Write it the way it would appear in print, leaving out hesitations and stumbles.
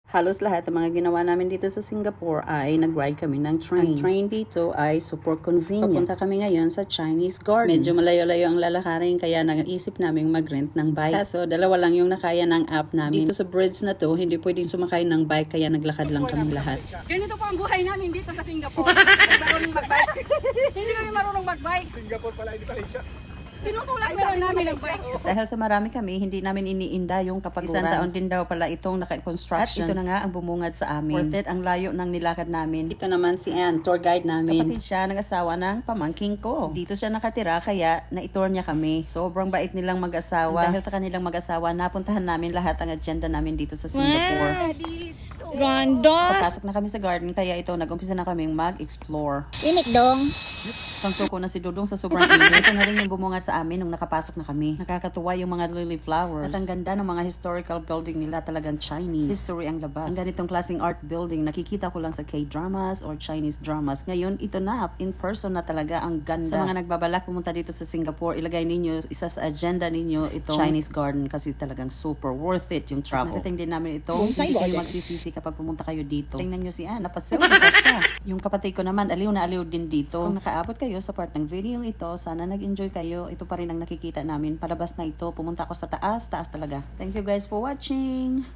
Halos lahat ng mga ginawa namin dito sa Singapore ay nag-ride kami ng train. Ang train dito ay super convenient. Papunta kami ngayon sa Chinese Garden. Medyo malayo-layo ang lalakarin kaya nag-isip namin mag-rent ng bike. Kaso dalawa lang yung nakaya ng app namin. Dito sa bridge na to, hindi pwedeng sumakay ng bike kaya naglakad lang kami lahat. Ganito po ang buhay namin dito sa Singapore. Marunong mag-bike. Hindi kami marunong mag-bike. Singapore pala, hindi pala siya. Tinutulak na lang namin ang bike. Dahil sa marami kami, hindi namin iniinda yung kapaguran. Isang taon din daw pala itong naka-construction. At ito na nga ang bumungad sa amin. Worth it ang layo ng nilakad namin. Ito naman si Ann, tour guide namin. Kapatid siya ng asawa ng pamangking ko. Dito siya nakatira kaya na-tour niya kami. Sobrang bait nilang mag-asawa. Dahil sa kanilang mag-asawa, napuntahan namin lahat ang agenda namin dito sa Singapore. Ganda! Papasok na kami sa garden kaya ito, nag-umpisa na kaming mag-explore. Inik dong. Tangso ko na si Dudong sa sobrang init. Ito na rin yung bumungad sa amin nung nakapasok na kami. Nakakatuwa yung mga lily flowers. At ang ganda ng mga historical building nila, talagang Chinese. History ang labas. Ang ganitong klaseng art building, nakikita ko lang sa K-dramas or Chinese dramas. Ngayon, ito na, in person na talaga, ang ganda. Sa mga nagbabalak pumunta dito sa Singapore, ilagay ninyo, isa sa agenda ninyo, itong Chinese garden kasi talagang super worth it yung travel. Nakating din namin ito. Hindi kayo magsisisi kapag pumunta kayo dito. Tingnan nyo si Ann, napasaw pa siya. Yung kapatid ko naman, aliw na aliw din dito. Kung nakaabot kayo sa part ng video ito, sana nag-enjoy kayo. Ito pa rin ang nakikita namin. Palabas na ito, pumunta ako sa taas, taas talaga. Thank you guys for watching!